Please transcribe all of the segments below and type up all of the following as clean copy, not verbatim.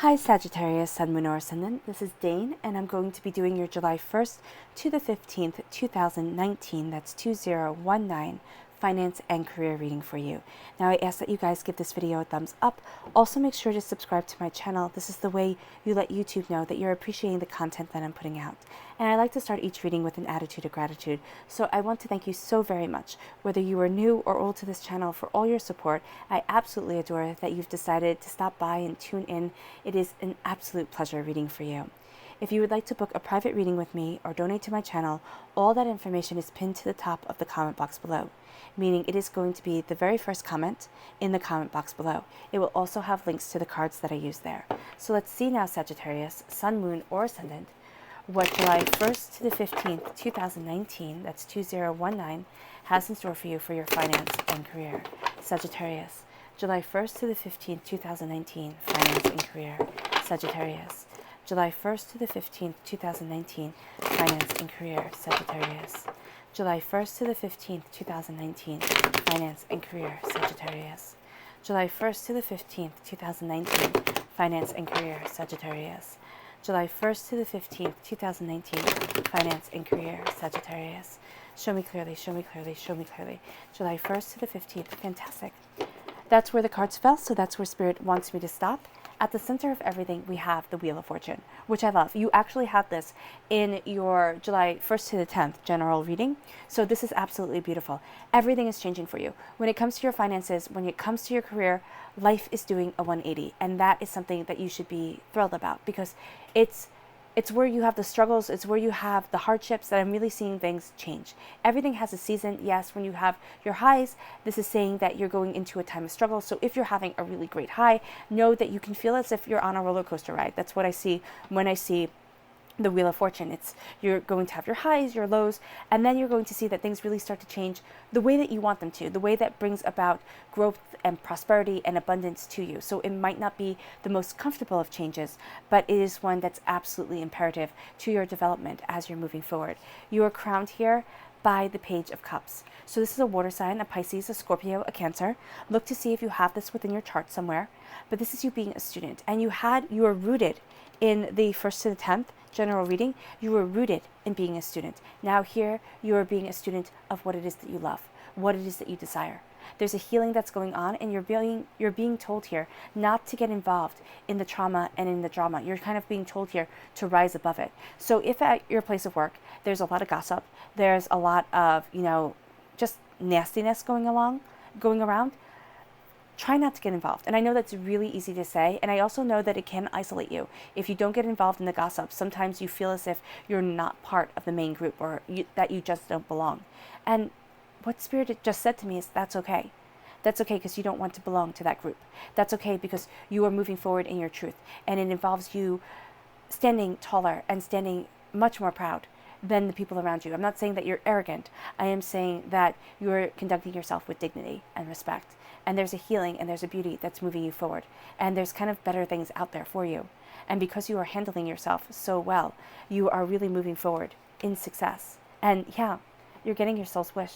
Hi Sagittarius, Sun, Moon, or Ascendant. This is Dane, and I'm going to be doing your July 1st to the 15th, 2019. That's 2019 finance and career reading for you. Now I ask that you guys give this video a thumbs up. Also make sure to subscribe to my channel. This is the way you let YouTube know that you're appreciating the content that I'm putting out. And I like to start each reading with an attitude of gratitude. So I want to thank you so very much, whether you are new or old to this channel, for all your support. I absolutely adore that you've decided to stop by and tune in. It is an absolute pleasure reading for you. If you would like to book a private reading with me or donate to my channel, all that information is pinned to the top of the comment box below, meaning it is going to be the very first comment in the comment box below. It will also have links to the cards that I use there. So let's see now, Sagittarius, Sun, Moon, or Ascendant, what July 1st to the 15th, 2019, that's 2019, has in store for you for your finance and career. Sagittarius, July 1st to the 15th, 2019, finance and career. Sagittarius, July 1st to the 15th, 2019, finance and career. Sagittarius, July 1st to the 15th, 2019, finance and career. Sagittarius, July 1st to the 15th, 2019, finance and career. Sagittarius, July 1st to the 15th, 2019, finance and career. Sagittarius, show me clearly, show me clearly, show me clearly. July 1st to the 15th, fantastic. That's where the cards fell, so that's where Spirit wants me to stop. At the center of everything, we have the Wheel of Fortune, which I love. You actually have this in your July 1st to the 10th general reading. So this is absolutely beautiful. Everything is changing for you. When it comes to your finances, when it comes to your career, life is doing a 180. And that is something that you should be thrilled about, because it's where you have the struggles, it's where you have the hardships that I'm really seeing things change. Everything has a season. Yes, when you have your highs, this is saying that you're going into a time of struggle. So if you're having a really great high, know that you can feel as if you're on a roller coaster ride. That's what I see when I see the Wheel of Fortune. You're going to have your highs, your lows, and then you're going to see that things really start to change the way that you want them to, the way that brings about growth and prosperity and abundance to you. So it might not be the most comfortable of changes, but it is one that's absolutely imperative to your development as you're moving forward. You are crowned here by the Page of Cups. So this is a water sign, a Pisces, a Scorpio, a Cancer. Look to see if you have this within your chart somewhere. But this is you being a student, and you are rooted in the 1st to the 10th general reading. You were rooted in being a student. Now here you are being a student of what it is that you love, what it is that you desire. There's a healing that's going on, and you're being told here not to get involved in the trauma and in the drama. You're kind of being told here to rise above it. So if at your place of work there's a lot of gossip, there's a lot of, just nastiness going around, try not to get involved. And I know that's really easy to say, and I also know that it can isolate you. If you don't get involved in the gossip, sometimes you feel as if you're not part of the main group, or that you just don't belong. And what Spirit just said to me is that's okay. That's okay, because you don't want to belong to that group. That's okay, because you are moving forward in your truth, and it involves you standing taller and standing much more proud than the people around you. I'm not saying that you're arrogant. I am saying that you're conducting yourself with dignity and respect. And there's a healing and there's a beauty that's moving you forward. And there's kind of better things out there for you. And because you are handling yourself so well, you are really moving forward in success. And yeah, you're getting your soul's wish.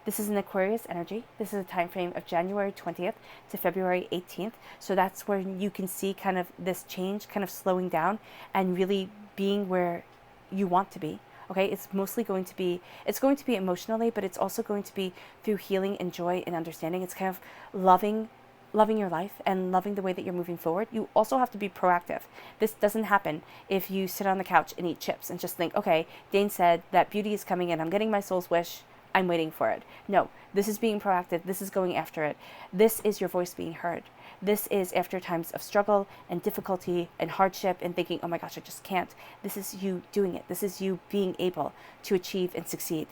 This is an Aquarius energy. This is a time frame of January 20th to February 18th. So that's where you can see kind of this change kind of slowing down and really being where you want to be. Okay, it's going to be emotionally, but it's also going to be through healing and joy and understanding. It's kind of loving your life and loving the way that you're moving forward. You also have to be proactive. This doesn't happen if you sit on the couch and eat chips and just think, okay, Dane said that beauty is coming in. I'm getting my soul's wish. I'm waiting for it. No, this is being proactive. This is going after it. This is your voice being heard. This is after times of struggle and difficulty and hardship and thinking, oh my gosh, I just can't. This is you doing it. This is you being able to achieve and succeed.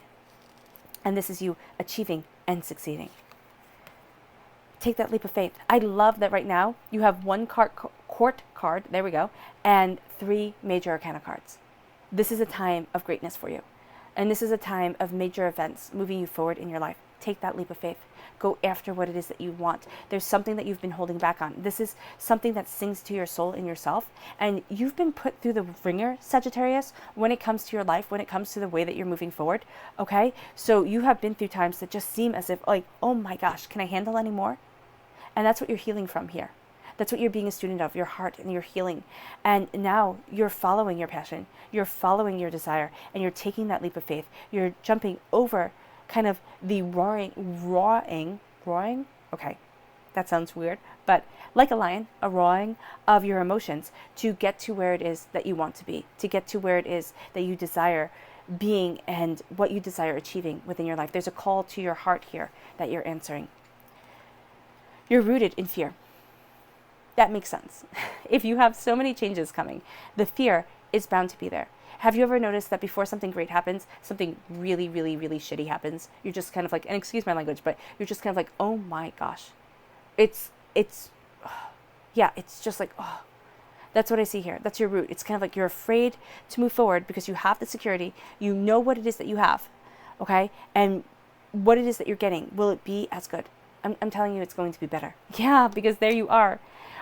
And this is you achieving and succeeding. Take that leap of faith. I love that right now you have one court card, there we go, and 3 major arcana cards. This is a time of greatness for you. And this is a time of major events moving you forward in your life. Take that leap of faith. Go after what it is that you want. There's something that you've been holding back on. This is something that sings to your soul and yourself. And you've been put through the ringer, Sagittarius, when it comes to your life, when it comes to the way that you're moving forward. Okay? So you have been through times that just seem as if, like, oh my gosh, can I handle any more? And that's what you're healing from here. That's what you're being a student of, your heart and your healing. And now you're following your passion, you're following your desire, and you're taking that leap of faith. You're jumping over kind of the roaring, okay, that sounds weird, but like a lion, a roaring of your emotions to get to where it is that you want to be, to get to where it is that you desire being and what you desire achieving within your life. There's a call to your heart here that you're answering. You're rooted in fear. That makes sense. If you have so many changes coming, the fear is bound to be there. Have you ever noticed that before something great happens, something really, really, really shitty happens? You're just kind of like, and excuse my language, but you're just kind of like, oh my gosh. It's just like, oh, that's what I see here. That's your root. It's kind of like you're afraid to move forward because you have the security. You know what it is that you have, okay? And what it is that you're getting. Will it be as good? I'm telling you it's going to be better. Yeah, because there you are.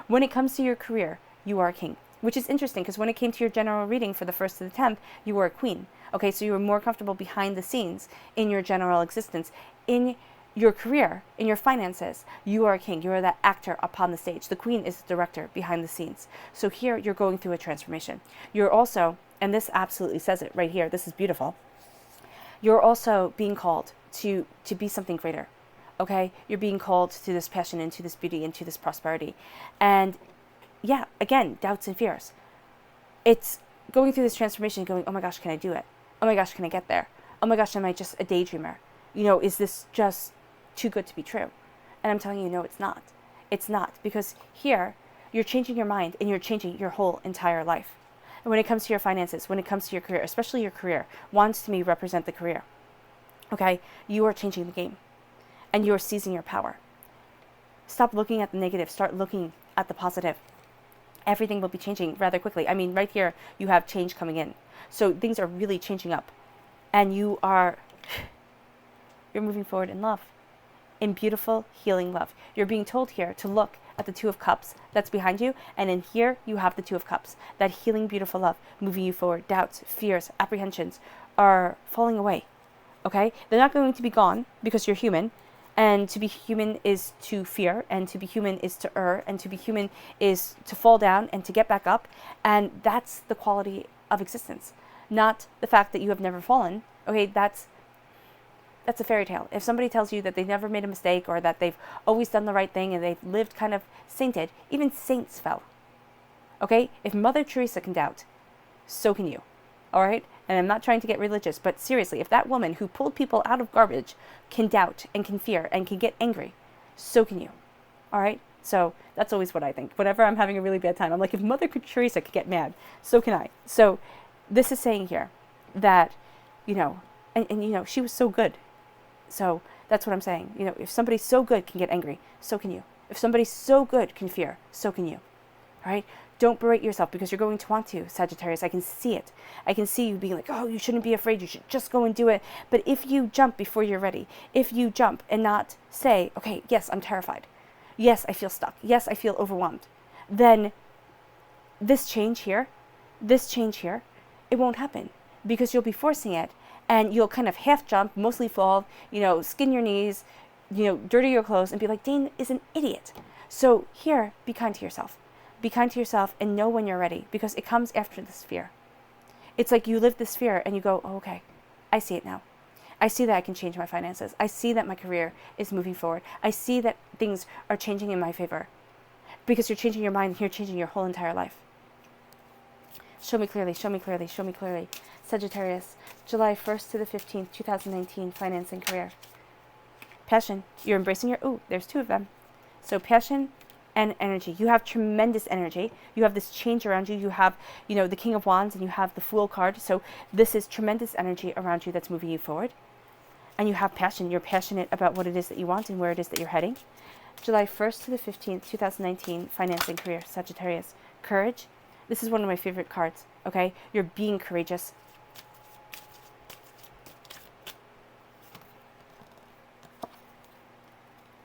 When it comes to your career, you are a king, which is interesting because when it came to your general reading for the 1st to the 10th, you were a queen. Okay, so you were more comfortable behind the scenes in your general existence. In your career, in your finances, you are a king. You are that actor upon the stage. The queen is the director behind the scenes. So here you're going through a transformation. You're also, and this absolutely says it right here, this is beautiful, you're also being called to be something greater. Okay, you're being called to this passion, into this beauty, into this prosperity. And yeah, again, doubts and fears. It's going through this transformation going, oh my gosh, can I do it? Oh my gosh, can I get there? Oh my gosh, am I just a daydreamer? You know, is this just too good to be true? And I'm telling you, no, it's not. It's not, because here you're changing your mind and you're changing your whole entire life. And when it comes to your finances, when it comes to your career, especially your career, wands to me represent the career. Okay, you are changing the game. And you're seizing your power. Stop looking at the negative. Start looking at the positive. Everything will be changing rather quickly. I mean, right here, you have change coming in. So things are really changing up. And you're moving forward in love. In beautiful, healing love. You're being told here to look at the 2 of Cups that's behind you. And in here, you have the 2 of Cups. That healing, beautiful love moving you forward. Doubts, fears, apprehensions are falling away. Okay? They're not going to be gone because you're human. And to be human is to fear, and to be human is to err, and to be human is to fall down and to get back up. And that's the quality of existence, not the fact that you have never fallen. Okay, that's a fairy tale. If somebody tells you that they've never made a mistake or that they've always done the right thing and they've lived kind of sainted, even saints fell. Okay, if Mother Teresa can doubt, so can you. All right? And I'm not trying to get religious, but seriously, if that woman who pulled people out of garbage can doubt and can fear and can get angry, so can you. All right? So that's always what I think. Whenever I'm having a really bad time, I'm like, if Mother Teresa could get mad, so can I. So this is saying here that, you know, and you know, she was so good. So that's what I'm saying. You know, if somebody so good can get angry, so can you. If somebody so good can fear, so can you. All right? Don't berate yourself because you're going to want to, Sagittarius. I can see it. I can see you being like, oh, you shouldn't be afraid. You should just go and do it. But if you jump before you're ready, if you jump and not say, okay, yes, I'm terrified. Yes, I feel stuck. Yes, I feel overwhelmed. Then this change here, it won't happen because you'll be forcing it and you'll kind of half jump, mostly fall, you know, skin your knees, you know, dirty your clothes and be like, Dane is an idiot. So here, be kind to yourself. Be kind to yourself and know when you're ready because it comes after this fear. It's like you live this fear and you go, oh, okay, I see it now. I see that I can change my finances. I see that my career is moving forward. I see that things are changing in my favor because you're changing your mind and you're changing your whole entire life. Show me clearly, show me clearly, show me clearly. Sagittarius, July 1st to the 15th, 2019, finance and career. Passion, you're embracing your, there's 2 of them. So passion and energy. You have tremendous energy. You have this change around you. You have, you know, the King of Wands and you have the Fool card. So this is tremendous energy around you that's moving you forward. And you have passion. You're passionate about what it is that you want and where it is that you're heading. July 1st to the 15th, 2019, finance and career. Sagittarius, courage. This is one of my favorite cards, okay? You're being courageous.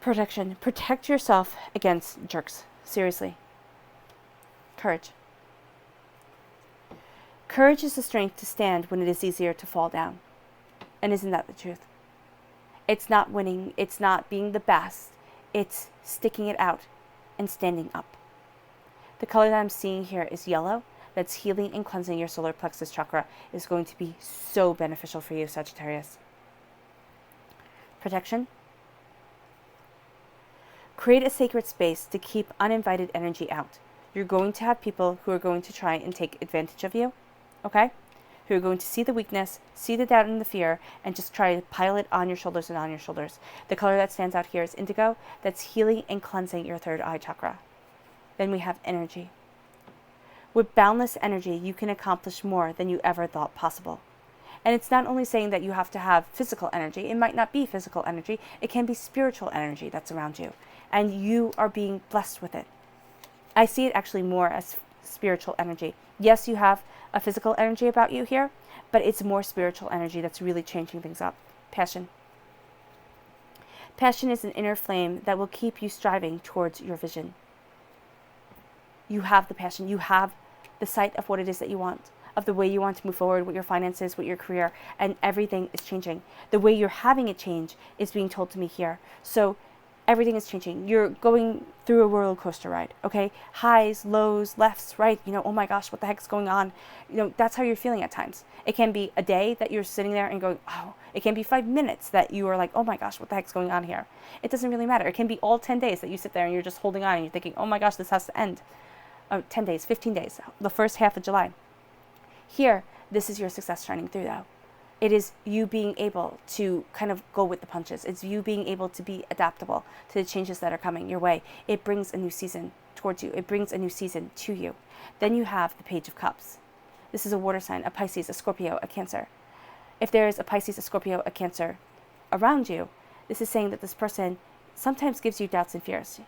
Protection. Protect yourself against jerks. Seriously. Courage. Courage is the strength to stand when it is easier to fall down. And isn't that the truth? It's not winning. It's not being the best. It's sticking it out and standing up. The color that I'm seeing here is yellow. That's healing and cleansing your solar plexus chakra. Is going to be so beneficial for you, Sagittarius. Protection. Create a sacred space to keep uninvited energy out. You're going to have people who are going to try and take advantage of you, okay? Who are going to see the weakness, see the doubt and the fear, and just try to pile it on your shoulders and on your shoulders. The color that stands out here is indigo. That's healing and cleansing your third eye chakra. Then we have energy. With boundless energy, you can accomplish more than you ever thought possible. And it's not only saying that you have to have physical energy. It might not be physical energy. It can be spiritual energy that's around you. And you are being blessed with it. I see it actually more as spiritual energy. Yes, you have a physical energy about you here, but it's more spiritual energy that's really changing things up. Passion. Passion is an inner flame that will keep you striving towards your vision. You have the passion. You have the sight of what it is that you want, of the way you want to move forward with your finances, with your career, and everything is changing. The way you're having it change is being told to me here. So everything is changing. You're going through a roller coaster ride, okay? Highs, lows, lefts, right? Oh my gosh, what the heck's going on? That's how you're feeling at times. It can be a day that you're sitting there and going, oh. It can be 5 minutes that you are like, oh my gosh, what the heck's going on here? It doesn't really matter. It can be all 10 days that you sit there and you're just holding on and you're thinking, oh my gosh, this has to end. 10 days, 15 days, the first half of July. Here, this is your success shining through though. It is you being able to kind of go with the punches. It's you being able to be adaptable to the changes that are coming your way. It brings a new season towards you. It brings a new season to you. Then you have the Page of Cups. This is a water sign, a Pisces, a Scorpio, a Cancer. If there is a Pisces, a Scorpio, a Cancer around you, this is saying that this person sometimes gives you doubts and fears,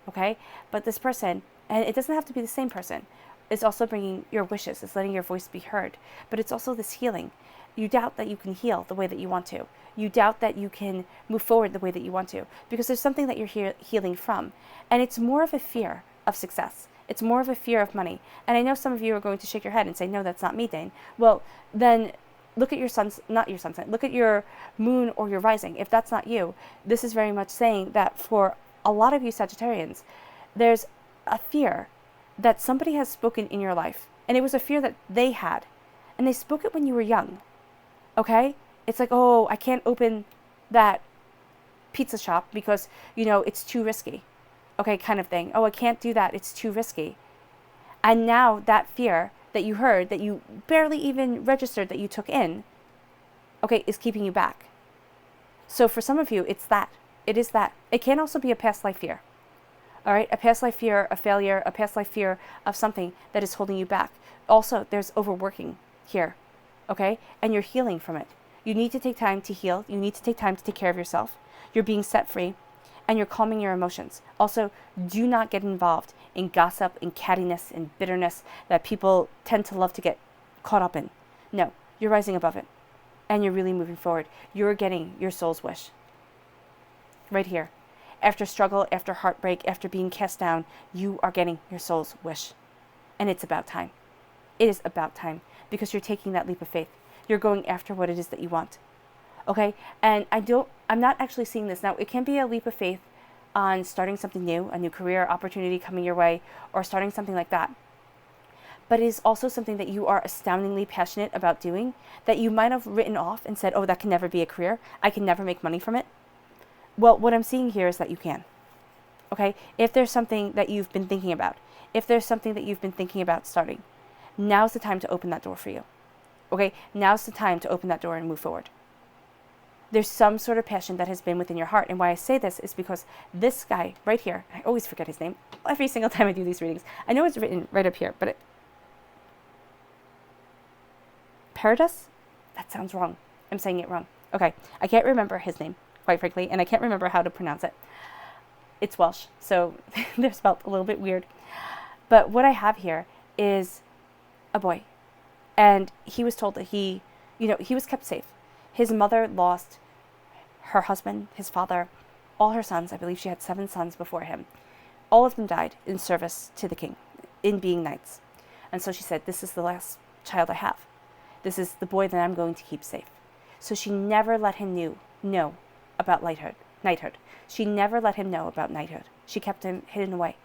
okay? But this person, and it doesn't have to be the same person, is also bringing your wishes. It's letting your voice be heard. But it's also this healing. You doubt that you can heal the way that you want to. You doubt that you can move forward the way that you want to, because there's something that you're healing from. And it's more of a fear of success. It's more of a fear of money. And I know some of you are going to shake your head and say, no, that's not me, Dane. Well, then look at your sun's, not your sun sign, look at your moon or your rising. If that's not you, this is very much saying that for a lot of you Sagittarians, there's a fear that somebody has spoken in your life. And it was a fear that they had. And they spoke it when you were young. Okay? It's like, oh, I can't open that pizza shop because, it's too risky. Okay, kind of thing. Oh, I can't do that. It's too risky. And now that fear that you heard, that you barely even registered that you took in, okay, is keeping you back. So for some of you, it's that. It is that. It can also be a past life fear. All right? A past life fear, a failure, a past life fear of something that is holding you back. Also, there's overworking here. Okay? And you're healing from it. You need to take time to heal. You need to take time to take care of yourself. You're being set free and you're calming your emotions. Also, do not get involved in gossip and cattiness and bitterness that people tend to love to get caught up in. No, you're rising above it and you're really moving forward. You're getting your soul's wish. Right here. After struggle, after heartbreak, after being cast down, you are getting your soul's wish. And it's about time. It is about time. Because you're taking that leap of faith. You're going after what it is that you want. Okay? And I'm not actually seeing this. Now, it can be a leap of faith on starting something new, a new career opportunity coming your way, or starting something like that. But it is also something that you are astoundingly passionate about doing, that you might have written off and said, oh, that can never be a career. I can never make money from it. Well, what I'm seeing here is that you can. Okay? If there's something that you've been thinking about, if there's something that you've been thinking about starting, now's the time to open that door for you. Okay? Now's the time to open that door and move forward. There's some sort of passion that has been within your heart. And why I say this is because this guy right here, I always forget his name every single time I do these readings. I know it's written right up here, but Paradis? That sounds wrong. I'm saying it wrong. Okay. I can't remember his name, quite frankly, and I can't remember how to pronounce it. It's Welsh, so they're spelled a little bit weird. But what I have here is a boy. And he was told that he was kept safe. His mother lost her husband, his father, all her sons. I believe she had 7 sons before him. All of them died in service to the king, in being knights. And so she said, this is the last child I have. This is the boy that I'm going to keep safe. So she never let him know about knighthood. She never let him know about knighthood. She kept him hidden away.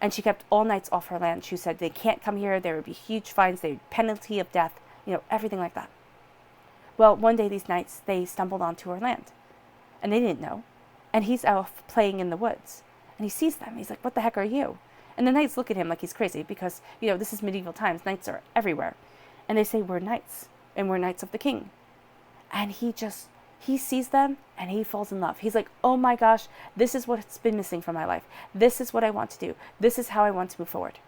And she kept all knights off her land. She said they can't come here. There would be huge fines. They would penalty of death, everything like that. Well, one day these knights, they stumbled onto her land. And they didn't know. And he's off playing in the woods. And he sees them. He's like, what the heck are you? And the knights look at him like he's crazy because, this is medieval times. Knights are everywhere. And they say, we're knights. And we're knights of the king. And he sees them and he falls in love. He's like, oh my gosh, this is what's been missing from my life. This is what I want to do. This is how I want to move forward.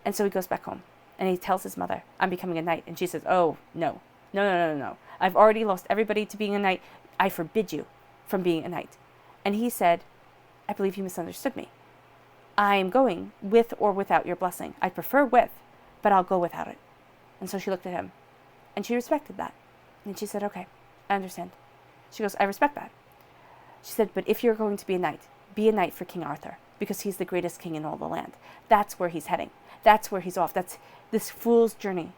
And so he goes back home and he tells his mother, I'm becoming a knight. And she says, oh, no. No. I've already lost everybody to being a knight. I forbid you from being a knight. And he said, I believe you misunderstood me. I am going with or without your blessing. I prefer with, but I'll go without it. And so she looked at him and she respected that. And she said, okay, I understand. She goes, I respect that. She said, but if you're going to be a knight for King Arthur, because he's the greatest king in all the land. That's where he's heading. That's where he's off. That's this fool's journey,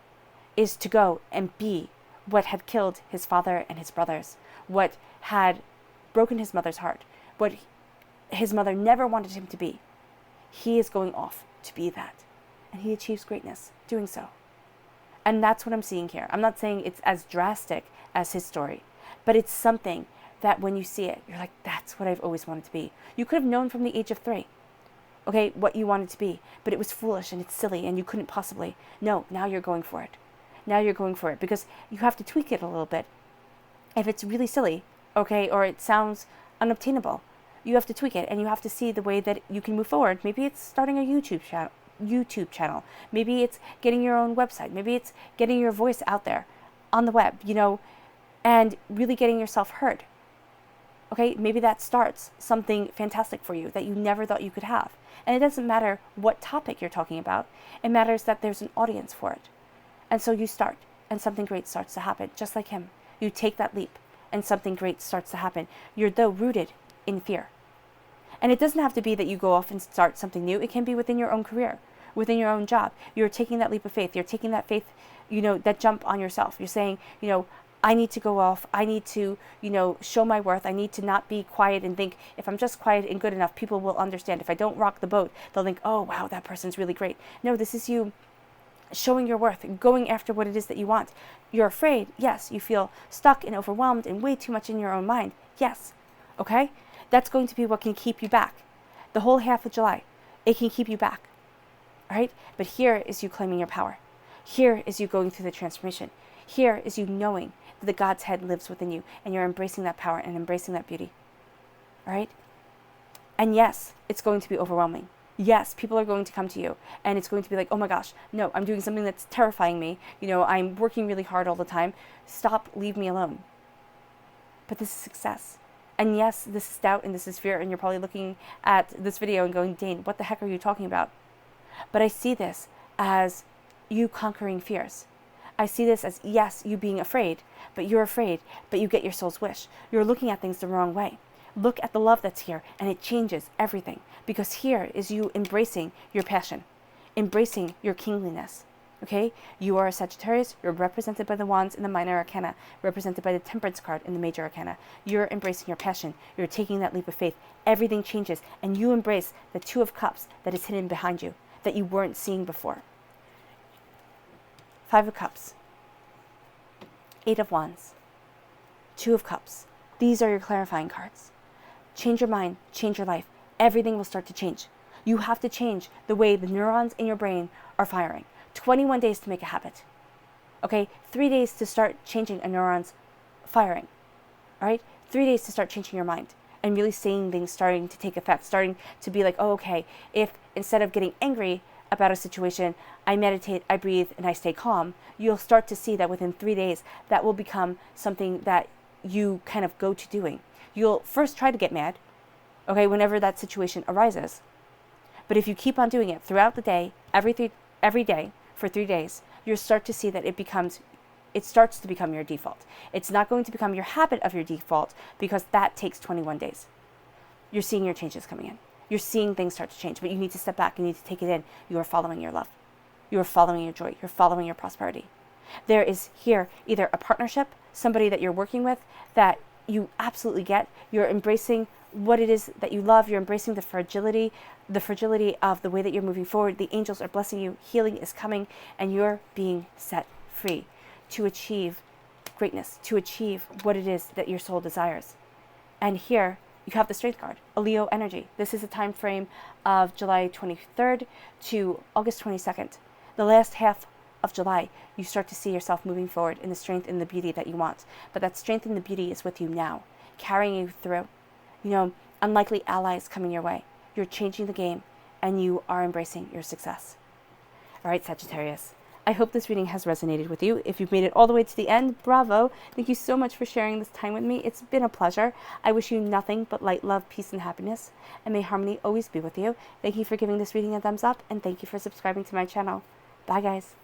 is to go and be what had killed his father and his brothers, what had broken his mother's heart, what his mother never wanted him to be. He is going off to be that. And he achieves greatness doing so. And that's what I'm seeing here. I'm not saying it's as drastic as his story, but it's something that when you see it, you're like, that's what I've always wanted to be. You could have known from the age of 3, okay, what you wanted to be, but it was foolish and it's silly and you couldn't possibly. No, now you're going for it. Now you're going for it because you have to tweak it a little bit. If it's really silly, okay, or it sounds unobtainable, you have to tweak it and you have to see the way that you can move forward. Maybe it's starting a YouTube channel. Maybe it's getting your own website. Maybe it's getting your voice out there on the web, and really getting yourself heard. Okay, maybe that starts something fantastic for you that you never thought you could have. And it doesn't matter what topic you're talking about. It matters that there's an audience for it. And so you start, and something great starts to happen, just like him. You take that leap, and something great starts to happen. You're, though, rooted in fear. And it doesn't have to be that you go off and start something new. It can be within your own career, within your own job. You're taking that leap of faith. You're taking that faith, that jump on yourself. You're saying, I need to go off. I need to, show my worth. I need to not be quiet and think if I'm just quiet and good enough, people will understand. If I don't rock the boat, they'll think, oh, wow, that person's really great. No, this is you showing your worth, going after what it is that you want. You're afraid. Yes. You feel stuck and overwhelmed and way too much in your own mind. Yes. Okay? That's going to be what can keep you back. The whole half of July, it can keep you back. All right? But here is you claiming your power. Here is you going through the transformation. Here is you knowing that the God's head lives within you and you're embracing that power and embracing that beauty. All right? And yes, it's going to be overwhelming. Yes, people are going to come to you and it's going to be like, oh my gosh, no, I'm doing something that's terrifying me. I'm working really hard all the time. Stop, leave me alone. But this is success. And yes, this is doubt and this is fear. And you're probably looking at this video and going, Dane, what the heck are you talking about? But I see this as you conquering fears. I see this as, yes, you being afraid, but you're afraid, but you get your soul's wish. You're looking at things the wrong way. Look at the love that's here, and it changes everything. Because here is you embracing your passion, embracing your kingliness. Okay? You are a Sagittarius. You're represented by the wands in the minor arcana, represented by the temperance card in the major arcana. You're embracing your passion. You're taking that leap of faith. Everything changes, and you embrace the 2 of Cups that is hidden behind you, that you weren't seeing before. 5 of Cups, 8 of Wands, 2 of Cups. These are your clarifying cards. Change your mind, change your life. Everything will start to change. You have to change the way the neurons in your brain are firing. 21 days to make a habit. Okay, 3 days to start changing a neuron's firing. All right, 3 days to start changing your mind and really seeing things starting to take effect, starting to be like, oh, okay, if instead of getting angry about a situation, I meditate, I breathe, and I stay calm, you'll start to see that within 3 days, that will become something that you kind of go to doing. You'll first try to get mad, okay, whenever that situation arises. But if you keep on doing it throughout the day, every day for 3 days, you'll start to see that it starts to become your default. It's not going to become your habit of your default because that takes 21 days. You're seeing your changes coming in. You're seeing things start to change, but you need to step back. You need to take it in. You are following your love. You are following your joy. You're following your prosperity. There is here either a partnership, somebody that you're working with that you absolutely get. You're embracing what it is that you love. You're embracing the fragility of the way that you're moving forward. The angels are blessing you. Healing is coming, and you're being set free to achieve greatness, to achieve what it is that your soul desires. And here you have the Strength card, a Leo energy. This is a time frame of July 23rd to August 22nd. The last half of July, you start to see yourself moving forward in the strength and the beauty that you want. But that strength and the beauty is with you now, carrying you through. Unlikely allies coming your way. You're changing the game, and you are embracing your success. All right, Sagittarius. I hope this reading has resonated with you. If you've made it all the way to the end, bravo. Thank you so much for sharing this time with me. It's been a pleasure. I wish you nothing but light, love, peace, and happiness. And may harmony always be with you. Thank you for giving this reading a thumbs up, and thank you for subscribing to my channel. Bye, guys.